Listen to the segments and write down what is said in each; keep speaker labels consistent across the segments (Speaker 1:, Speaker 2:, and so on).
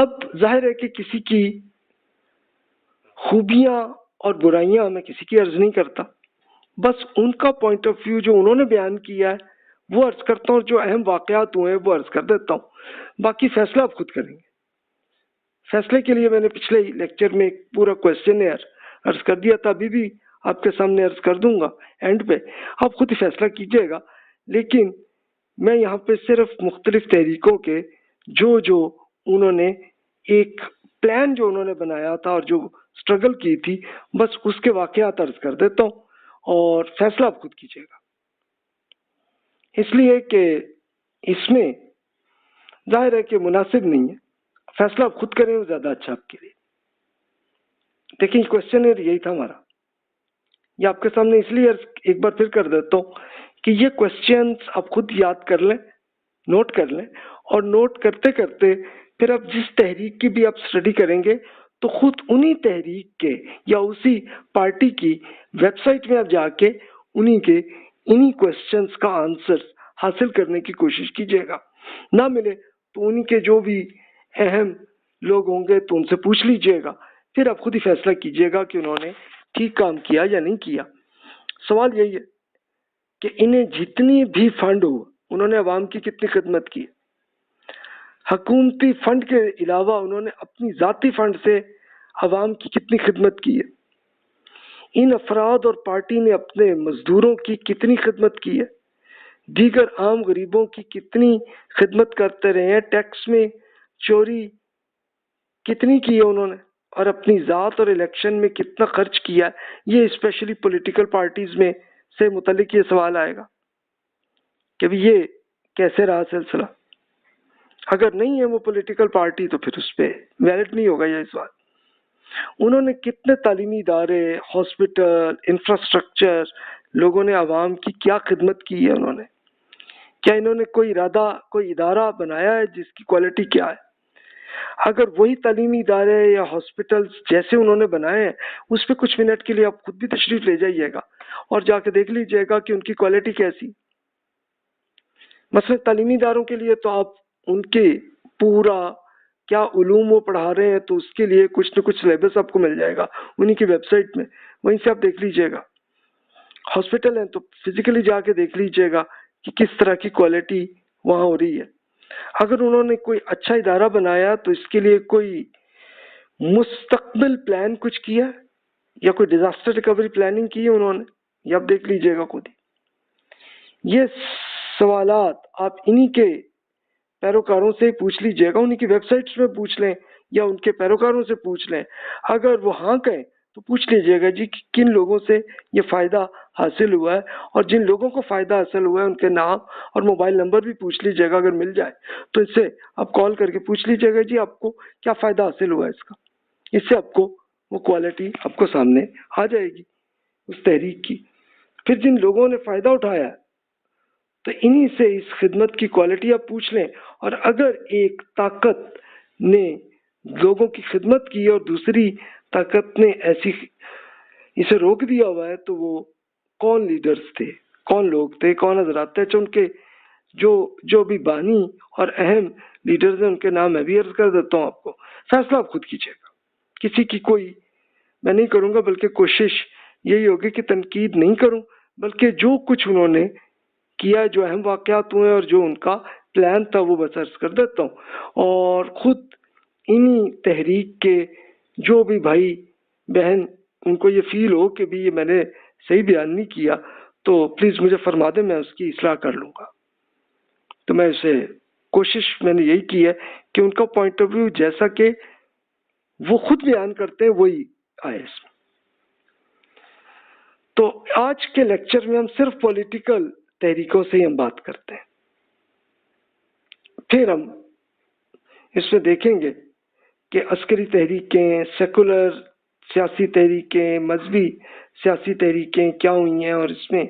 Speaker 1: اب ظاہر ہے کہ کسی کی خوبیاں اور برائیاں میں کسی کی عرض نہیں کرتا، بس ان کا پوائنٹ آف ویو جو انہوں نے بیان کیا ہے وہ عرض کرتا ہوں، جو اہم واقعات ہوئے ہیں وہ عرض کر دیتا ہوں، باقی فیصلہ آپ خود کریں گے۔ فیصلے کے لیے میں نے پچھلے لیکچر میں ایک پورا کویسچنیئر عرض کر دیا تھا، ابھی بھی آپ کے سامنے عرض کر دوں گا اینڈ پہ، آپ خود ہی فیصلہ کیجئے گا۔ لیکن میں یہاں پہ صرف مختلف تحریکوں کے جو انہوں نے ایک پلان جو انہوں نے بنایا تھا اور جو سٹرگل کی تھی، بس اس کے واقعات عرض کر دیتا ہوں اور فیصلہ آپ خود کیجئے گا، اس لیے کہ اس میں ظاہر ہے کہ مناسب نہیں ہے، فیصلہ آپ خود کریں وہ زیادہ اچھا آپ کے لیے۔ دیکھیں کوشچن یہی تھا ہمارا، یہ آپ کے سامنے اس لیے ایک بار پھر کر دیتا ہوں کہ یہ کوشچنز آپ خود یاد کر لیں، نوٹ کر لیں، اور نوٹ کرتے کرتے پھر آپ جس تحریک کی بھی آپ اسٹڈی کریں گے تو خود انہی تحریک کے یا اسی پارٹی کی ویب سائٹ میں آپ جا کے انہی کوشچنز کا آنسر حاصل کرنے کی کوشش کیجیے گا، نہ ملے تو انہی کے جو بھی اہم لوگ ہوں گے تو ان سے پوچھ لیجیے گا، پھر آپ خود ہی فیصلہ کیجیے گا کہ انہوں نے ٹھیک کام کیا یا نہیں کیا۔ سوال یہی ہے کہ انہیں جتنی بھی فنڈ ہو انہوں نے عوام کی کتنی خدمت کی، حکومتی فنڈ کے علاوہ انہوں نے اپنی ذاتی فنڈ سے عوام کی کتنی خدمت کی ہے، ان افراد اور پارٹی نے اپنے مزدوروں کی کتنی خدمت کی ہے، دیگر عام غریبوں کی کتنی خدمت کرتے رہے ہیں، ٹیکس میں چوری کتنی کی ہے انہوں نے، اور اپنی ذات اور الیکشن میں کتنا خرچ کیا ہے۔ یہ اسپیشلی پولیٹیکل پارٹیز میں سے متعلق یہ سوال آئے گا کہ یہ کیسے رہا سلسلہ، اگر نہیں ہے وہ پولیٹیکل پارٹی تو پھر اس پہ ویلڈ نہیں ہوگا یہ سوال۔ انہوں نے کتنے تعلیمی ادارے، ہاسپٹل، انفراسٹرکچر، لوگوں نے عوام کی کیا خدمت کی ہے، انہوں نے کیا انہوں نے کوئی ادارہ بنایا ہے جس کی کوالٹی کیا ہے، اگر وہی تعلیمی ادارے یا ہاسپٹلز جیسے انہوں نے بنائے ہیں اس پہ کچھ منٹ کے لیے آپ خود بھی تشریف لے جائیے گا اور جا کے دیکھ لیجیے گا کہ ان کی کوالٹی کیسی۔ مثلا تعلیمی اداروں کے لیے تو آپ ان کے پورا کیا علوم وہ پڑھا رہے ہیں تو اس کے لیے کچھ نہ کچھ سلیبس آپ کو مل جائے گا انہی کی ویب سائٹ میں، وہیں سے آپ دیکھ لیجیے گا۔ ہاسپٹل ہیں تو فزیکلی جا کے دیکھ لیجیے گا کہ کس طرح کی کوالٹی وہاں ہو رہی ہے۔ اگر انہوں نے کوئی اچھا ادارہ بنایا تو اس کے لیے کوئی مستقبل پلان کچھ کیا یا کوئی ڈیزاسٹر ریکوری پلاننگ کی ہے انہوں نے، یہ آپ دیکھ لیجیے گا خود ہی۔ یہ سوالات آپ انہی کے پیروکاروں سے پوچھ لیجیے گا، انہی کی ویب سائٹس میں پوچھ لیں یا ان کے پیروکاروں سے پوچھ لیں، اگر وہ ہاں کہیں تو پوچھ لیجیے گا جی کن لوگوں سے یہ فائدہ حاصل ہوا ہے، اور جن لوگوں کو فائدہ حاصل ہوا ہے ان کے نام اور موبائل نمبر بھی پوچھ لیجیے گا، اگر مل جائے تو اس سے آپ کال کر کے پوچھ لیجیے گا جی آپ کو کیا فائدہ حاصل ہوا ہے اس کا، اس سے آپ کو وہ کوالٹی آپ کو سامنے آ جائے گی اس تحریک کی۔ پھر جن لوگوں نے فائدہ اٹھایا ہے تو انہی سے اس خدمت کی کوالٹی آپ پوچھ لیں، اور اگر ایک طاقت نے لوگوں کی خدمت کی اور دوسری طاقت نے ایسی اسے روک دیا ہوا ہے تو وہ کون لیڈرز تھے، کون لوگ تھے، کون حضرات تھے، ان کے جو بھی بانی اور اہم لیڈرز ہیں ان کے نام میں بھی عرض کر دیتا ہوں آپ کو۔ فیصلہ آپ خود کیجیے گا، کسی کی کوئی میں نہیں کروں گا، بلکہ کوشش یہی ہوگی کہ تنقید نہیں کروں، بلکہ جو کچھ انہوں نے کیا، جو اہم واقعات ہوئے اور جو ان کا پلان تھا وہ بس عرض کر دیتا ہوں، اور خود انہی تحریک کے جو بھی بھائی بہن ان کو یہ فیل ہو کہ بھی یہ میں نے صحیح بیان نہیں کیا تو پلیز مجھے فرما دیں، میں اس کی اصلاح کر لوں گا۔ تو میں اسے کوشش میں نے یہی کی ہے کہ ان کا پوائنٹ آف ویو جیسا کہ وہ خود بیان کرتے ہیں وہی آئے اس میں۔ تو آج کے لیکچر میں ہم صرف پولیٹیکل تحریکوں سے ہی ہم بات کرتے ہیں، پھر ہم اس میں دیکھیں گے کہ عسکری تحریکیں، سیکولر سیاسی تحریکیں، مذہبی سیاسی تحریکیں کیا ہوئی ہیں، اور اس میں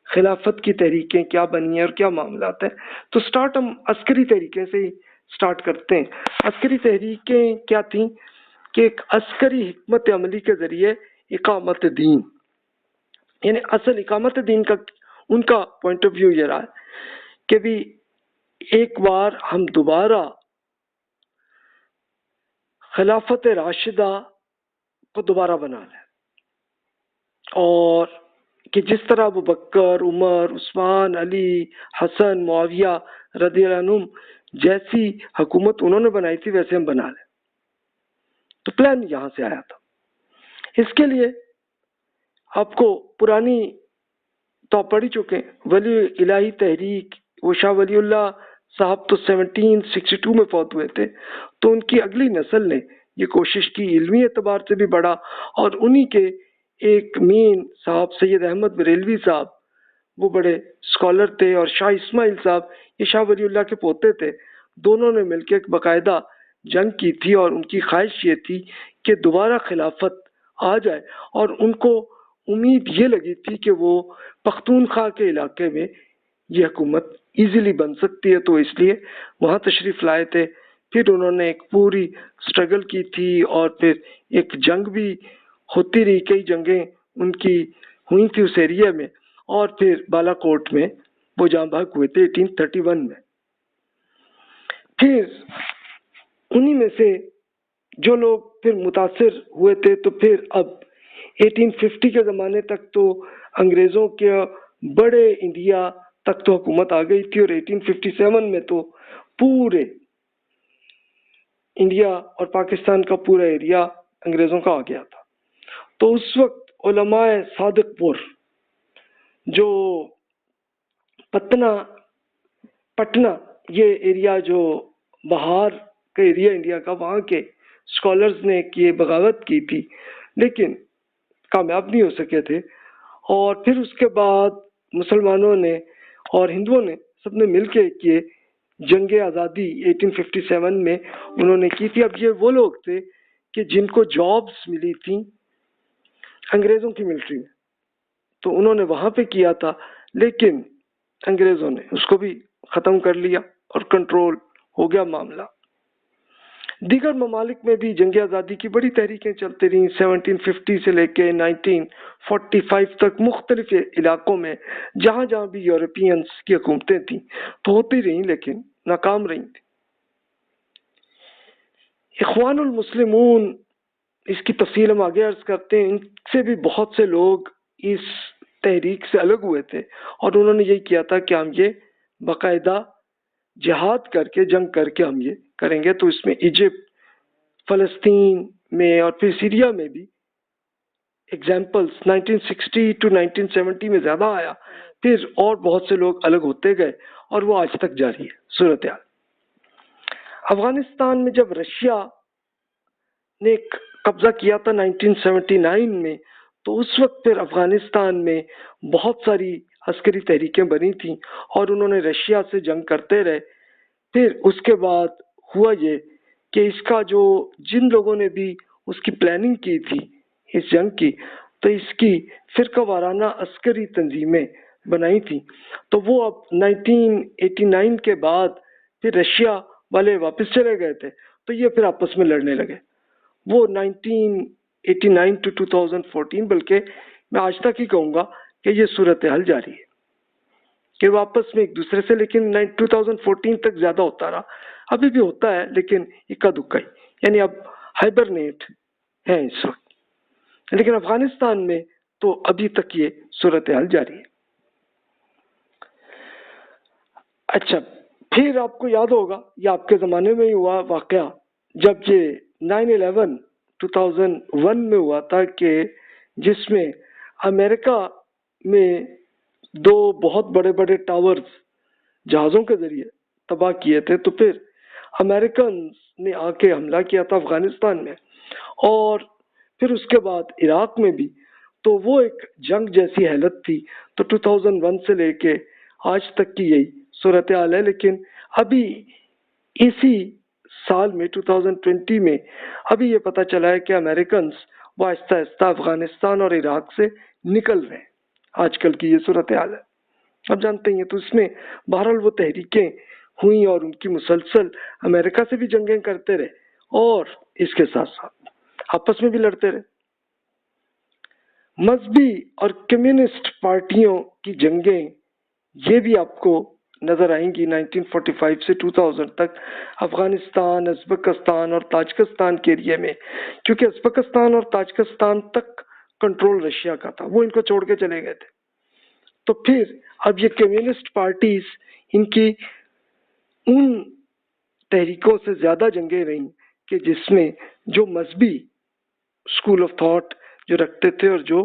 Speaker 1: خلافت کی تحریکیں کیا بنی ہیں اور کیا معاملات ہیں۔ تو سٹارٹ ہم عسکری تحریکیں سے ہی سٹارٹ کرتے ہیں۔ عسکری تحریکیں کیا تھیں کہ ایک عسکری حکمت عملی کے ذریعے اقامت دین، یعنی اصل اقامت دین کا ان کا پوائنٹ آف ویو یہ رہا کہ بھی ایک بار ہم دوبارہ خلافت راشدہ کو دوبارہ بنا لیں، اور کہ جس طرح ابو بکر، عمر، عثمان، علی، حسن، معاویہ رضی اللہ عنہم جیسی حکومت انہوں نے بنائی تھی ویسے ہم بنا لیں۔ تو پلان یہاں سے آیا تھا۔ اس کے لیے آپ کو پرانی تو آپ پڑھ ہی چکے، ولی الہی تحریک، وہ شاہ ولی اللہ صاحب تو 1762 میں فوت ہوئے تھے، تو ان کی اگلی نسل نے یہ کوشش کی، علمی اعتبار سے بھی بڑھا، اور انہی کے ایک مین صاحب سید احمد بریلوی صاحب، وہ بڑے اسکالر تھے، اور شاہ اسماعیل صاحب یہ شاہ ولی اللہ کے پوتے تھے، دونوں نے مل کے ایک باقاعدہ جنگ کی تھی، اور ان کی خواہش یہ تھی کہ دوبارہ خلافت آ جائے، اور ان کو امید یہ لگی تھی کہ وہ پختونخوا کے علاقے میں یہ حکومت ایزیلی بن سکتی ہے، تو اس لیے وہاں تشریف لائے تھے۔ پھر انہوں نے ایک پوری سٹرگل کی تھی، اور پھر ایک جنگ بھی ہوتی رہی، کئی جنگیں ان کی ہوئی تھی اس ایریا میں، اور پھر بالا کوٹ میں وہ جاں بحق ہوئے تھے 1831 میں۔ پھر انہی میں سے جو لوگ پھر متاثر ہوئے تھے، تو پھر اب 1850 کے زمانے تک تو انگریزوں کے بڑے انڈیا تک تو حکومت آ گئی تھی، اور 1857 میں تو پورے انڈیا اور پاکستان کا پورا ایریا انگریزوں کا آ گیا تھا۔ تو اس وقت علماء صادق پور، جو پٹنہ یہ ایریا جو بہار کا ایریا انڈیا کا، وہاں کے اسکالرز نے یہ بغاوت کی تھی، لیکن کامیاب نہیں ہو سکے تھے، اور پھر اس کے بعد مسلمانوں نے اور ہندوؤں نے سب نے مل کے کیے جنگ آزادی 1857 میں انہوں نے کی تھی۔ اب یہ وہ لوگ تھے کہ جن کو جابس ملی تھیں انگریزوں کی ملٹری میں، تو انہوں نے وہاں پہ کیا تھا، لیکن انگریزوں نے اس کو بھی ختم کر لیا اور کنٹرول ہو گیا معاملہ۔ دیگر ممالک میں بھی جنگ آزادی کی بڑی تحریکیں چلتی رہیں، 1750 سے لے کے 1945 تک مختلف علاقوں میں جہاں جہاں بھی یورپینز کی حکومتیں تھیں تو ہوتی رہیں، لیکن ناکام رہیں تھیں۔ اخوان المسلمون، اس کی تفصیل ہم آگے عرض کرتے ہیں، ان سے بھی بہت سے لوگ اس تحریک سے الگ ہوئے تھے، اور انہوں نے یہی کیا تھا کہ ہم یہ باقاعدہ جہاد کر کے، جنگ کر کے ہم یہ کریں گے۔ تو اس میں ایجپٹ، فلسطین میں اور پھر سیریا میں بھی ایگزامپلس 1960 to 1970 میں زیادہ آیا، پھر اور بہت سے لوگ الگ ہوتے گئے، اور وہ آج تک جاری ہے صورتحال۔ افغانستان میں جب رشیا نے قبضہ کیا تھا 1979 میں، تو اس وقت پھر افغانستان میں بہت ساری عسکری تحریکیں بنی تھیں، اور انہوں نے رشیا سے جنگ کرتے رہے۔ پھر اس کے بعد ہوا یہ کہ اس کا جو جن لوگوں نے بھی اس کی پلاننگ کی تھی اس جنگ کی، تو اس کی فرقہ وارانہ عسکری تنظیمیں بنائی تھیں، تو وہ اب 1989 کے بعد پھر رشیا والے واپس چلے گئے تھے، تو یہ پھر آپس میں لڑنے لگے۔ وہ 1989 to 2014، بلکہ میں آج تک ہی کہوں گا کہ یہ صورتحال جاری ہے کہ وہ آپس میں ایک دوسرے سے، لیکن 2014 تک زیادہ ہوتا رہا، ابھی بھی ہوتا ہے لیکن اکا دکا ہی، یعنی اب ہائبرنیٹ ہے اس وقت، لیکن افغانستان میں تو ابھی تک یہ صورتحال جاری ہے۔ اچھا، پھر آپ کو یاد ہوگا یہ آپ کے زمانے میں ہی ہوا واقعہ، جب یہ 9/11 2001 میں ہوا تھا، کہ جس میں امریکہ میں دو بہت بڑے بڑے ٹاورز جہازوں کے ذریعے تباہ کیے تھے، تو پھر امریکنز نے آ کے حملہ کیا تھا افغانستان میں، اور پھر اس کے بعد عراق میں بھی، تو وہ ایک جنگ جیسی حالت تھی۔ تو 2001 سے لے کے آج تک کی یہی صورتحال ہے، لیکن ابھی اسی سال میں 2020 میں ابھی یہ پتہ چلا ہے کہ امریکنز وہ آہستہ آہستہ افغانستان اور عراق سے نکل رہے ہیں۔ آج کل کی یہ صورتحال ہے، آپ جانتے ہیں۔ تو اس میں بہرحال وہ تحریکیں ہوئیں، اور ان کی مسلسل امریکہ سے بھی جنگیں کرتے رہے، اور اس کے ساتھ ساتھ آپس میں بھی لڑتے رہے۔ مذہبی اور کمیونسٹ پارٹیوں کی جنگیں، یہ بھی آپ کو نظر آئیں گی 1945 سے 2000 تک افغانستان، ازبکستان اور تاجکستان کے ایریے میں، کیونکہ ازبکستان اور تاجکستان تک کنٹرول رشیا کا تھا، وہ ان کو چھوڑ کے چلے گئے تھے۔ تو پھر اب یہ کمیونسٹ پارٹیز ان کی ان تحریکوں سے زیادہ جنگیں رہیں کہ جس میں جو مذہبی اسکول آف تھاٹ جو رکھتے تھے اور جو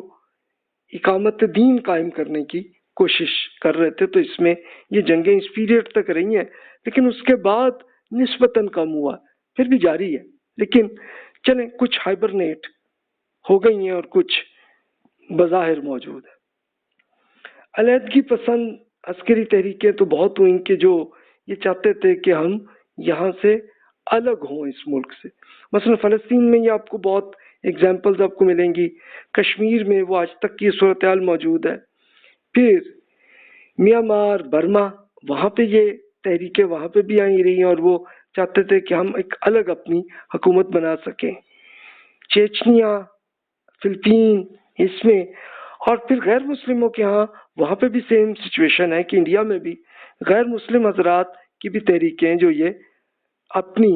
Speaker 1: اقامت دین قائم کرنے کی کوشش کر رہے تھے، تو اس میں یہ جنگیں اس پیریڈ تک رہی ہیں، لیکن اس کے بعد نسبتاً کم ہوا، پھر بھی جاری ہے، لیکن چلیں کچھ ہائبرنیٹ ہو گئی ہیں اور کچھ بظاہر موجود ہے۔ علیحدگی پسند عسکری تحریکیں تو بہت ہوئیں کہ جو یہ چاہتے تھے کہ ہم یہاں سے الگ ہوں اس ملک سے، مثلا فلسطین میں یہ آپ کو بہت ایگزامپلز آپ کو ملیں گی، کشمیر میں وہ آج تک کی صورتحال موجود ہے، پھر میانمار، برما، وہاں پہ یہ تحریکیں وہاں پہ بھی آئی رہی ہیں اور وہ چاہتے تھے کہ ہم ایک الگ اپنی حکومت بنا سکیں، چیچنیا، فلپین، اس میں، اور پھر غیر مسلموں کے ہاں وہاں پہ بھی سیم سچویشن ہے کہ انڈیا میں بھی غیر مسلم حضرات کی بھی تحریکیں جو یہ اپنی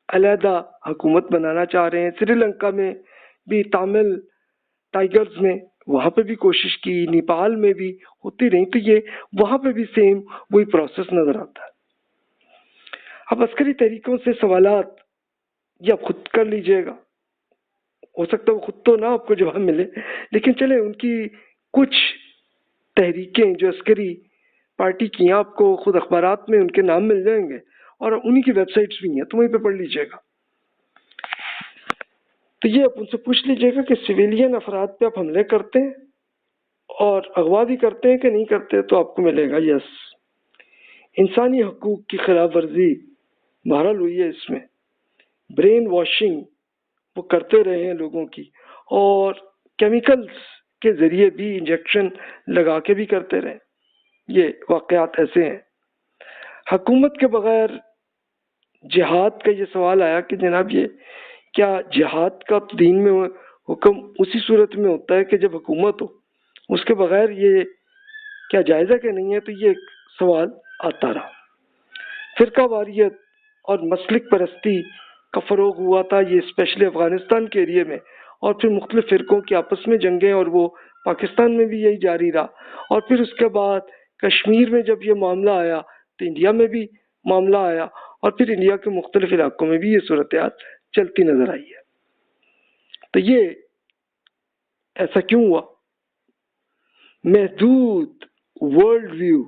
Speaker 1: علیحدہ حکومت بنانا چاہ رہے ہیں، سری لنکا میں بھی تامل ٹائیگرز نے وہاں پہ بھی کوشش کی، نیپال میں بھی ہوتی رہی، تو یہ وہاں پہ بھی سیم وہی پروسیس نظر آتا ہے۔ اب عسکری تحریکوں سے سوالات یہ آپ خود کر لیجئے گا، ہو سکتا ہے وہ خود تو نہ آپ کو جواب ملے، لیکن چلیں ان کی کچھ تحریکیں جو عسکری پارٹی کی ہیں آپ کو خود اخبارات میں ان کے نام مل جائیں گے اور انہی کی ویب سائٹس بھی ہیں، تو وہیں پہ پڑھ لیجئے گا۔ تو یہ آپ ان سے پوچھ لیجئے گا کہ سویلین افراد پہ آپ حملے کرتے ہیں اور اغوا بھی کرتے ہیں کہ نہیں کرتے، تو آپ کو ملے گا یس۔ انسانی حقوق کی خلاف ورزی بہرحال ہوئی ہے، اس میں برین واشنگ وہ کرتے رہے ہیں لوگوں کی، اور کیمیکلز کے ذریعے بھی انجیکشن لگا کے بھی کرتے رہے، یہ واقعات ایسے ہیں۔ حکومت کے بغیر جہاد کا یہ سوال آیا کہ جناب یہ کیا جہاد کا دین میں حکم اسی صورت میں ہوتا ہے کہ جب حکومت ہو، اس کے بغیر یہ کیا جائز ہے کہ نہیں ہے، تو یہ ایک سوال آتا رہا۔ فرقہ واریت اور مسلک پرستی کا فروغ ہوا تھا، یہ اسپیشلی افغانستان کے ایریے میں، اور پھر مختلف فرقوں کی آپس میں جنگیں، اور وہ پاکستان میں بھی یہی جاری رہا، اور پھر اس کے بعد کشمیر میں جب یہ معاملہ آیا تو انڈیا میں بھی معاملہ آیا، اور پھر انڈیا کے مختلف علاقوں میں بھی یہ صورتحال چلتی نظر آئی ہے۔ تو یہ ایسا کیوں ہوا؟ محدود ورلڈ ویو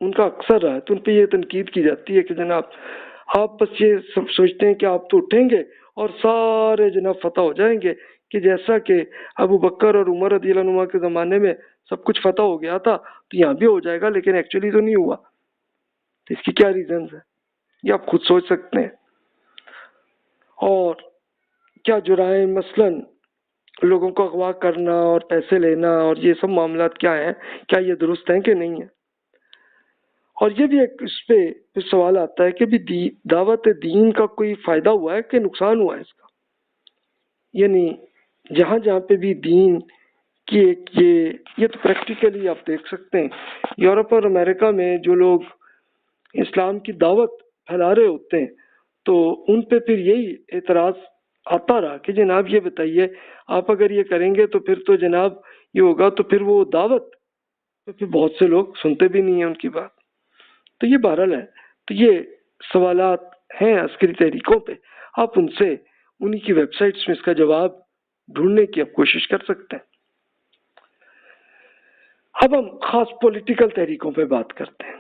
Speaker 1: ان کا اکثر رہا ہے، تو ان پہ یہ تنقید کی جاتی ہے کہ جناب آپ بس یہ سب سوچتے ہیں کہ آپ تو اٹھیں گے اور سارے جناب فتح ہو جائیں گے، کہ جیسا کہ ابو بکر اور عمر رضی اللہ عنہ کے زمانے میں سب کچھ فتح ہو گیا تھا تو یہاں بھی ہو جائے گا، لیکن ایکچولی تو نہیں ہوا۔ تو اس کی کیا ریزنز ہیں یہ آپ خود سوچ سکتے ہیں۔ اور کیا جرائم مثلا لوگوں کو اغوا کرنا اور پیسے لینا اور یہ سب معاملات کیا ہیں، کیا یہ درست ہیں کہ نہیں ہیں؟ اور یہ بھی ایک اس پہ سوال آتا ہے کہ بھی دعوت دین کا کوئی فائدہ ہوا ہے کہ نقصان ہوا ہے اس کا؟ یعنی جہاں جہاں پہ بھی دین کی ایک یہ تو پریکٹیکلی آپ دیکھ سکتے ہیں، یورپ اور امریکہ میں جو لوگ اسلام کی دعوت پھیلا رہے ہوتے ہیں تو ان پہ پھر یہی اعتراض آتا رہا کہ جناب یہ بتائیے آپ اگر یہ کریں گے تو پھر تو جناب یہ ہوگا، تو پھر وہ دعوت تو پھر بہت سے لوگ سنتے بھی نہیں ہیں ان کی بات۔ تو یہ بہرحال ہے، تو یہ سوالات ہیں عسکری تحریکوں پہ، آپ ان سے انہی کی ویب سائٹس میں اس کا جواب ڈھونڈنے کی آپ کوشش کر سکتے ہیں۔ اب ہم خاص پولیٹیکل تحریکوں پہ بات کرتے ہیں۔